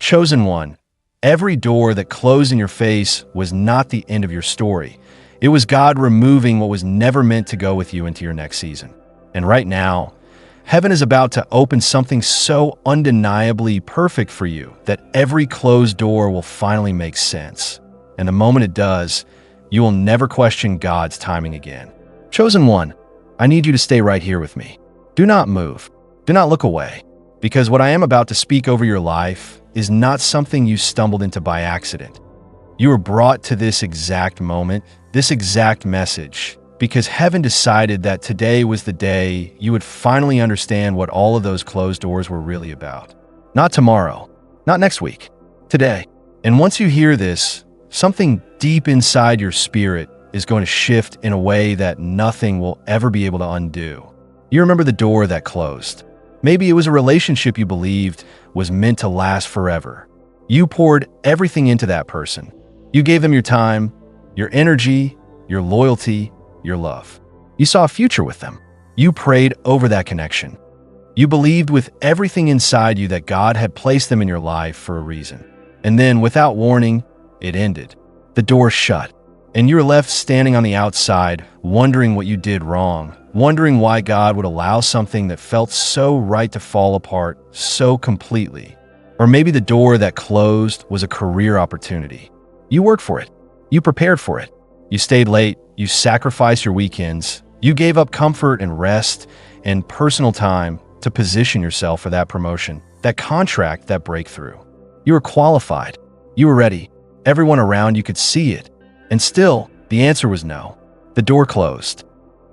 Chosen one, every door that closed in your face was not the end of your story. It was God removing what was never meant to go with you into your next season. And right now, heaven is about to open something so undeniably perfect for you that every closed door will finally make sense. And the moment it does, you will never question God's timing again. Chosen one, I need you to stay right here with me. Do not move. Do not look away. Because what I am about to speak over your life is not something you stumbled into by accident. You were brought to this exact moment, this exact message, because heaven decided that today was the day you would finally understand what all of those closed doors were really about. Not tomorrow, not next week, today. And once you hear this, something deep inside your spirit is going to shift in a way that nothing will ever be able to undo. You remember the door that closed. Maybe it was a relationship you believed was meant to last forever. You poured everything into that person. You gave them your time, your energy, your loyalty, your love. You saw a future with them. You prayed over that connection. You believed with everything inside you that God had placed them in your life for a reason. And then, without warning, it ended. The door shut, and you were left standing on the outside, wondering what you did wrong, wondering why God would allow something that felt so right to fall apart so completely. Or maybe the door that closed was a career opportunity. You worked for it. You prepared for it. You stayed late. You sacrificed your weekends. You gave up comfort and rest and personal time to position yourself for that promotion, that contract, that breakthrough. You were qualified. You were ready. Everyone around you could see it. And still, the answer was no. The door closed.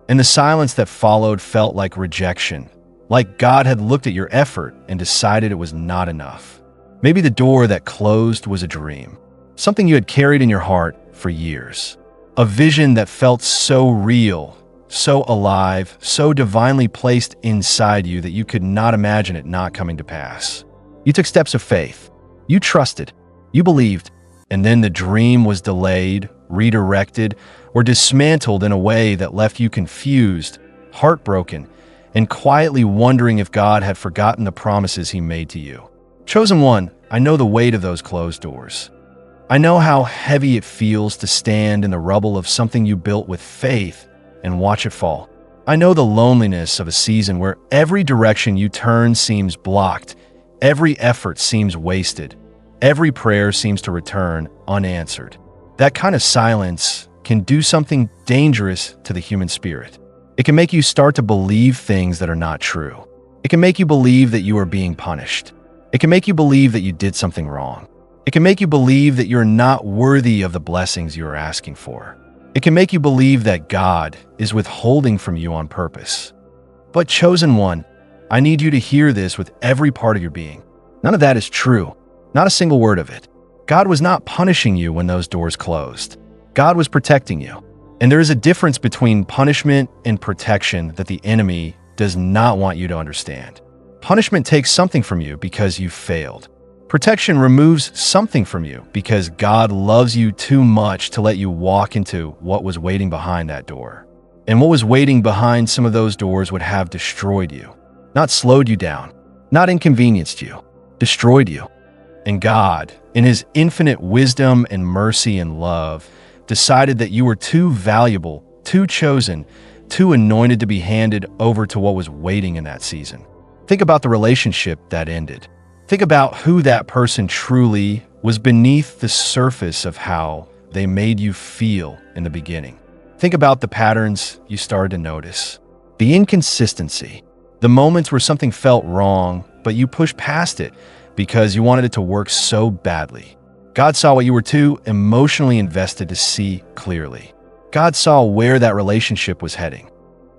And the silence that followed felt like rejection, like God had looked at your effort and decided it was not enough. Maybe the door that closed was a dream, something you had carried in your heart for years. A vision that felt so real, so alive, so divinely placed inside you that you could not imagine it not coming to pass. You took steps of faith. You trusted. You believed. And then the dream was delayed, redirected, or dismantled in a way that left you confused, heartbroken, and quietly wondering if God had forgotten the promises he made to you. Chosen one, I know the weight of those closed doors. I know how heavy it feels to stand in the rubble of something you built with faith and watch it fall. I know the loneliness of a season where every direction you turn seems blocked, every effort seems wasted, every prayer seems to return unanswered. That kind of silence can do something dangerous to the human spirit. It can make you start to believe things that are not true. It can make you believe that you are being punished. It can make you believe that you did something wrong. It can make you believe that you're not worthy of the blessings you are asking for. It can make you believe that God is withholding from you on purpose. But chosen one, I need you to hear this with every part of your being. None of that is true. Not a single word of it. God was not punishing you when those doors closed. God was protecting you. And there is a difference between punishment and protection that the enemy does not want you to understand. Punishment takes something from you because you failed. Protection removes something from you because God loves you too much to let you walk into what was waiting behind that door. And what was waiting behind some of those doors would have destroyed you. Not slowed you down, not inconvenienced you, destroyed you. And God, in his infinite wisdom and mercy and love, decided that you were too valuable, too chosen, too anointed to be handed over to what was waiting in that season. Think about the relationship that ended. Think about who that person truly was beneath the surface of how they made you feel in the beginning. Think about the patterns you started to notice, the inconsistency, the moments where something felt wrong, but you pushed past it because you wanted it to work so badly. God saw what you were too emotionally invested to see clearly. God saw where that relationship was heading.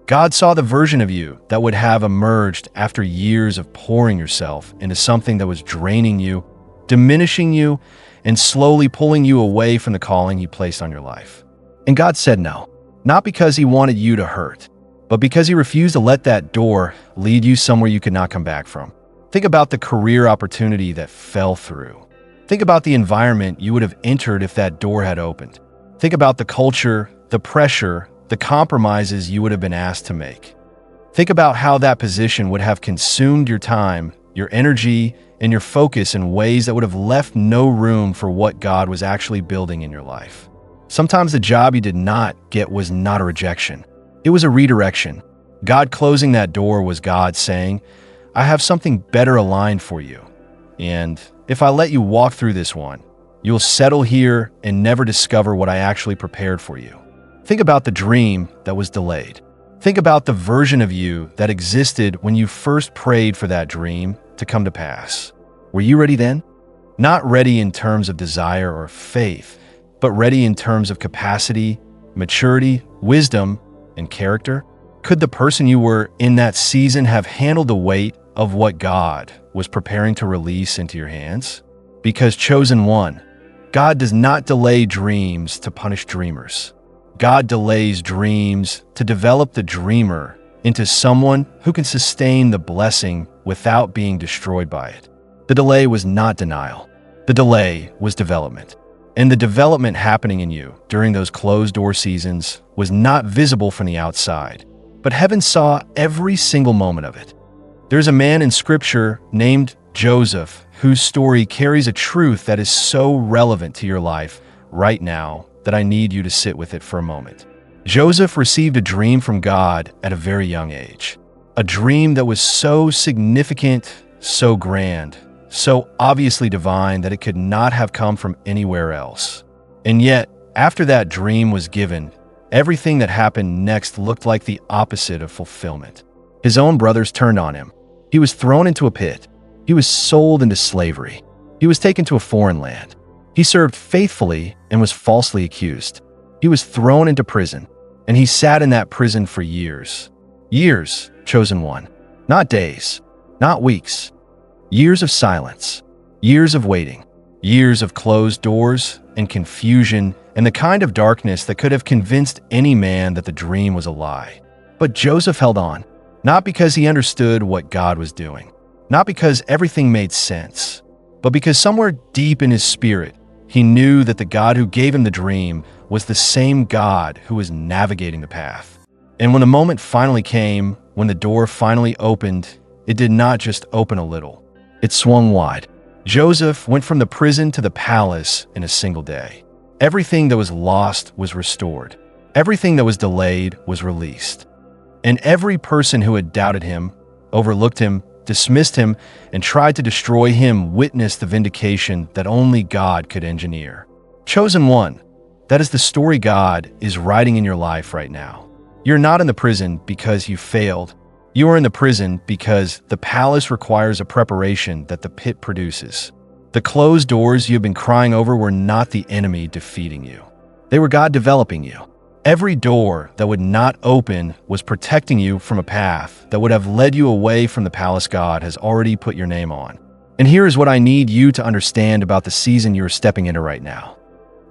God saw the version of you that would have emerged after years of pouring yourself into something that was draining you, diminishing you, and slowly pulling you away from the calling he placed on your life. And God said no, not because he wanted you to hurt, but because he refused to let that door lead you somewhere you could not come back from. Think about the career opportunity that fell through. Think about the environment you would have entered if that door had opened. Think about the culture, the pressure, the compromises you would have been asked to make. Think about how that position would have consumed your time your energy, and your focus in ways that would have left no room for what God was actually building in your life. Sometimes the job you did not get was not a rejection. It was a redirection. God closing that door was God saying, I have something better aligned for you. And if I let you walk through this one, you'll settle here and never discover what I actually prepared for you. Think about the dream that was delayed. Think about the version of you that existed when you first prayed for that dream to come to pass. Were you ready then? Not ready in terms of desire or faith, but ready in terms of capacity, maturity, wisdom, and character? Could the person you were in that season have handled the weight of what God was preparing to release into your hands? Because chosen one, God does not delay dreams to punish dreamers. God delays dreams to develop the dreamer into someone who can sustain the blessing without being destroyed by it. The delay was not denial. The delay was development. And the development happening in you during those closed-door seasons was not visible from the outside, but heaven saw every single moment of it. There's a man in Scripture named Joseph whose story carries a truth that is so relevant to your life right now that I need you to sit with it for a moment. Joseph received a dream from God at a very young age. A dream that was so significant, so grand, so obviously divine that it could not have come from anywhere else. And yet, after that dream was given, everything that happened next looked like the opposite of fulfillment. His own brothers turned on him. He was thrown into a pit. He was sold into slavery. He was taken to a foreign land. He served faithfully and was falsely accused. He was thrown into prison, and he sat in that prison for years. Years, chosen one. Not days, not weeks. Years of silence. Years of waiting. Years of closed doors and confusion and the kind of darkness that could have convinced any man that the dream was a lie. But Joseph held on, not because he understood what God was doing, not because everything made sense, but because somewhere deep in his spirit, he knew that the God who gave him the dream was the same God who was navigating the path. And when the moment finally came, when the door finally opened, it did not just open a little. It swung wide. Joseph went from the prison to the palace in a single day. Everything that was lost was restored. Everything that was delayed was released. And every person who had doubted him, overlooked him, dismissed him, and tried to destroy him witnessed the vindication that only God could engineer. Chosen one, that is the story God is writing in your life right now. You're not in the prison because you failed. You are in the prison because the palace requires a preparation that the pit produces. The closed doors you have been crying over were not the enemy defeating you. They were God developing you. Every door that would not open was protecting you from a path that would have led you away from the palace God has already put your name on. And here is what I need you to understand about the season you are stepping into right now.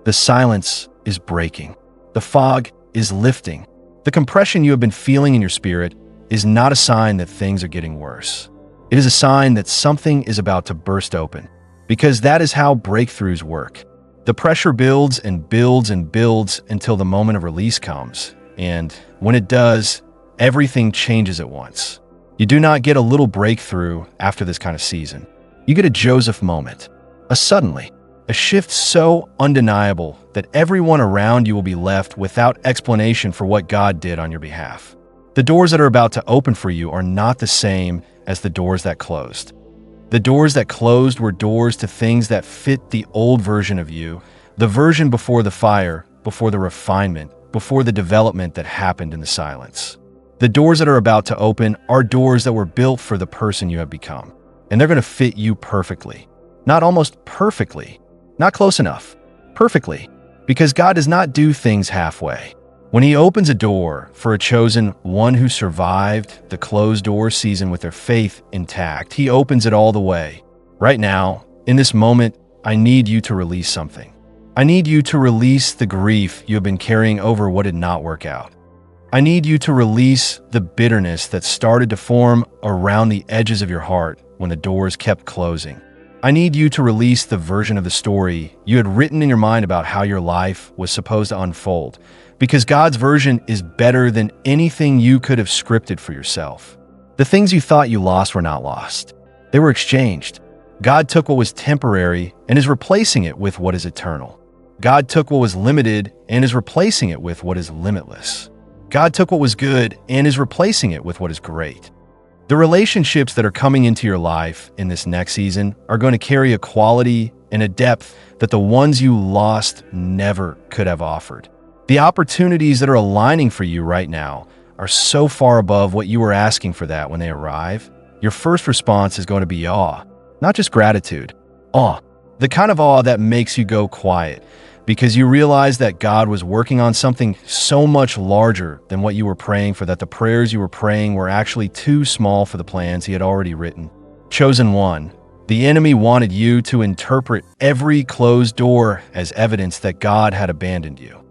The silence is breaking. The fog is lifting. The compression you have been feeling in your spirit is not a sign that things are getting worse. It is a sign that something is about to burst open, because that is how breakthroughs work. The pressure builds and builds and builds until the moment of release comes. And when it does, everything changes at once. You do not get a little breakthrough after this kind of season. You get a Joseph moment, a suddenly, a shift so undeniable that everyone around you will be left without explanation for what God did on your behalf. The doors that are about to open for you are not the same as the doors that closed. The doors that closed were doors to things that fit the old version of you, the version before the fire, before the refinement, before the development that happened in the silence. The doors that are about to open are doors that were built for the person you have become, and they're going to fit you perfectly. Not almost perfectly, not close enough, perfectly, because God does not do things halfway. When he opens a door for a chosen one who survived the closed door season with their faith intact, he opens it all the way. Right now, in this moment, I need you to release something. I need you to release the grief you have been carrying over what did not work out. I need you to release the bitterness that started to form around the edges of your heart when the doors kept closing. I need you to release the version of the story you had written in your mind about how your life was supposed to unfold, because God's version is better than anything you could have scripted for yourself. The things you thought you lost were not lost. They were exchanged. God took what was temporary and is replacing it with what is eternal. God took what was limited and is replacing it with what is limitless. God took what was good and is replacing it with what is great. The relationships that are coming into your life in this next season are going to carry a quality and a depth that the ones you lost never could have offered. The opportunities that are aligning for you right now are so far above what you were asking for that when they arrive. Your first response is going to be awe, not just gratitude. Awe. The kind of awe that makes you go quiet because you realize that God was working on something so much larger than what you were praying for, that the prayers you were praying were actually too small for the plans He had already written. Chosen one. The enemy wanted you to interpret every closed door as evidence that God had abandoned you.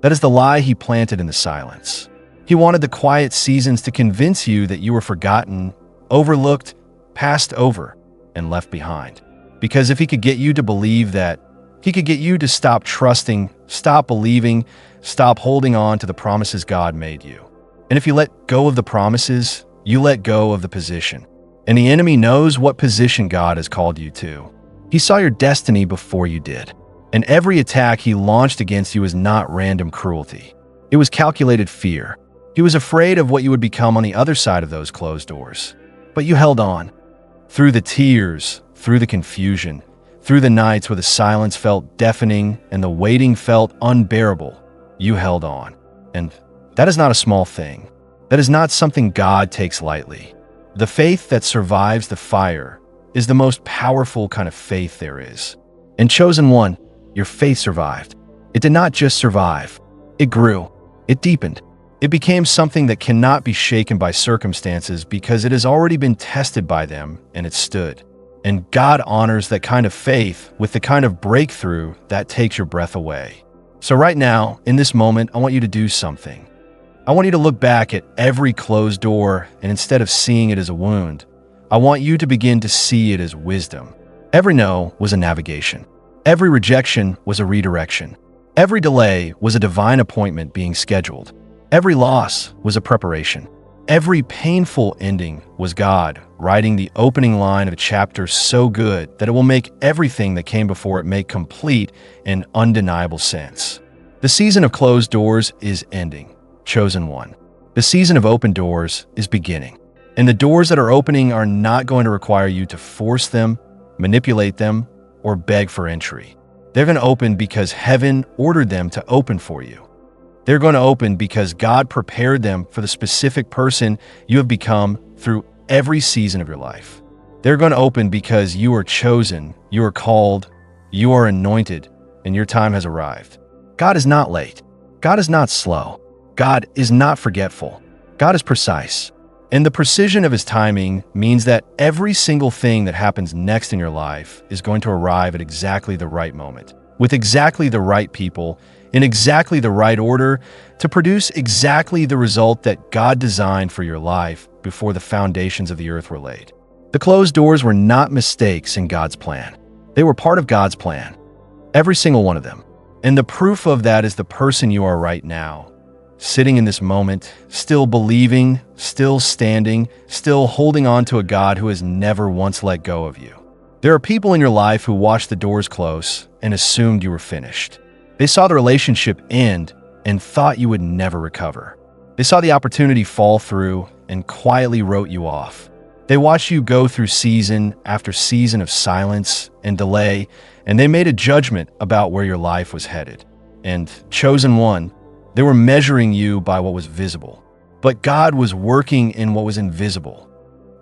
That is the lie he planted in the silence. He wanted the quiet seasons to convince you that you were forgotten, overlooked, passed over, and left behind. Because if he could get you to believe that, he could get you to stop trusting, stop believing, stop holding on to the promises God made you. And if you let go of the promises, you let go of the position. And the enemy knows what position God has called you to. He saw your destiny before you did. And every attack he launched against you was not random cruelty. It was calculated fear. He was afraid of what you would become on the other side of those closed doors. But you held on. Through the tears, through the confusion, through the nights where the silence felt deafening and the waiting felt unbearable, you held on. And that is not a small thing. That is not something God takes lightly. The faith that survives the fire is the most powerful kind of faith there is. And chosen one, your faith survived. It did not just survive. It grew. It deepened. It became something that cannot be shaken by circumstances because it has already been tested by them and it stood. And God honors that kind of faith with the kind of breakthrough that takes your breath away. So right now, in this moment, I want you to do something. I want you to look back at every closed door, and instead of seeing it as a wound, I want you to begin to see it as wisdom. Every no was a navigation. Every rejection was a redirection. Every delay was a divine appointment being scheduled. Every loss was a preparation. Every painful ending was God writing the opening line of a chapter so good that it will make everything that came before it make complete and undeniable sense. The season of closed doors is ending. Chosen one. The season of open doors is beginning. And the doors that are opening are not going to require you to force them, manipulate them, or beg for entry. They're going to open because heaven ordered them to open for you. They're going to open because God prepared them for the specific person you have become through every season of your life. They're going to open because you are chosen, you are called, you are anointed, and your time has arrived. God is not late. God is not slow. God is not forgetful. God is precise. And the precision of his timing means that every single thing that happens next in your life is going to arrive at exactly the right moment, with exactly the right people, in exactly the right order, to produce exactly the result that God designed for your life before the foundations of the earth were laid. The closed doors were not mistakes in God's plan. They were part of God's plan. Every single one of them. And the proof of that is the person you are right now. Sitting in this moment, still believing, still standing, still holding on to a God who has never once let go of you. There are people in your life who watched the doors close and assumed you were finished. They saw the relationship end and thought you would never recover. They saw the opportunity fall through and quietly wrote you off. They watched you go through season after season of silence and delay, and they made a judgment about where your life was headed. And chosen one, they were measuring you by what was visible. But God was working in what was invisible.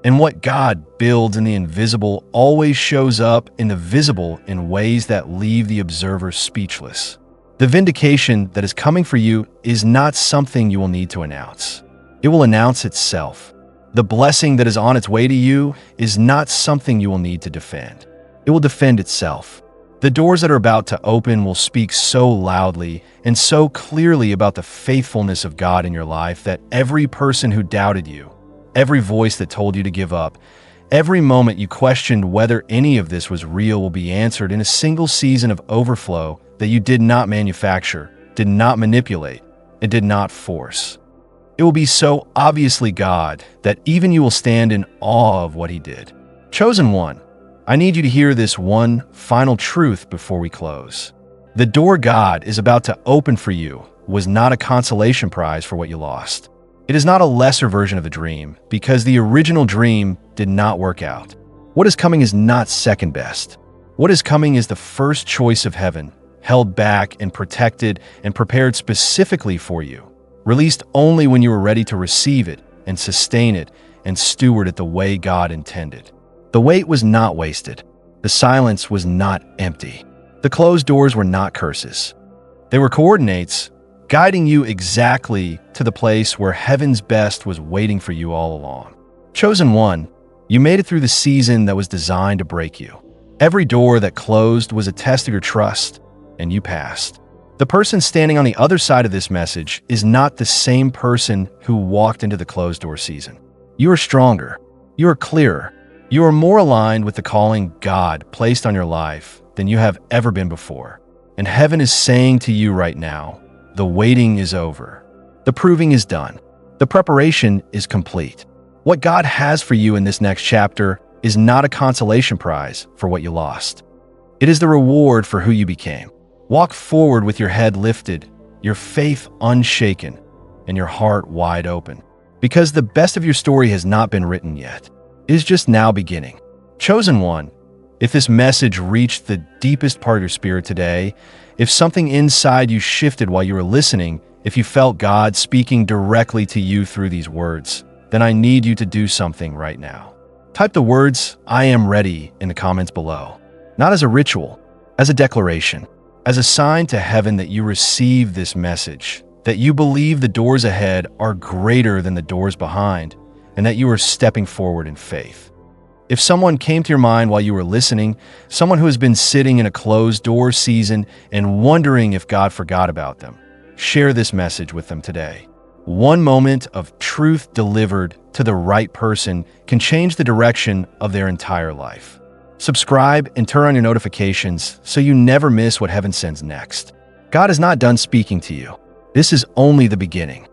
And what God builds in the invisible always shows up in the visible in ways that leave the observer speechless. The vindication that is coming for you is not something you will need to announce. It will announce itself. The blessing that is on its way to you is not something you will need to defend. It will defend itself. The doors that are about to open will speak so loudly and so clearly about the faithfulness of God in your life that every person who doubted you, every voice that told you to give up, every moment you questioned whether any of this was real will be answered in a single season of overflow that you did not manufacture, did not manipulate, and did not force. It will be so obviously God that even you will stand in awe of what he did. Chosen one, I need you to hear this one final truth before we close. The door God is about to open for you was not a consolation prize for what you lost. It is not a lesser version of a dream, because the original dream did not work out. What is coming is not second best. What is coming is the first choice of heaven, held back and protected and prepared specifically for you, released only when you were ready to receive it and sustain it and steward it the way God intended. The wait was not wasted. The silence was not empty. The closed doors were not curses. They were coordinates, guiding you exactly to the place where heaven's best was waiting for you all along. Chosen one, you made it through the season that was designed to break you. Every door that closed was a test of your trust, and you passed. The person standing on the other side of this message is not the same person who walked into the closed door season. You are stronger. You are clearer. You are more aligned with the calling God placed on your life than you have ever been before. And heaven is saying to you right now, the waiting is over. The proving is done. The preparation is complete. What God has for you in this next chapter is not a consolation prize for what you lost. It is the reward for who you became. Walk forward with your head lifted, your faith unshaken, and your heart wide open. Because the best of your story has not been written yet. It is just now beginning. Chosen one, if this message reached the deepest part of your spirit today, if something inside you shifted while you were listening, if you felt God speaking directly to you through these words, then I need you to do something right now. Type the words, "I am ready," in the comments below. Not as a ritual, as a declaration, as a sign to heaven that you receive this message, that you believe the doors ahead are greater than the doors behind, and that you are stepping forward in faith. If someone came to your mind while you were listening, someone who has been sitting in a closed door season and wondering if God forgot about them, share this message with them today. One moment of truth delivered to the right person can change the direction of their entire life. Subscribe and turn on your notifications so you never miss what heaven sends next. God is not done speaking to you. This is only the beginning.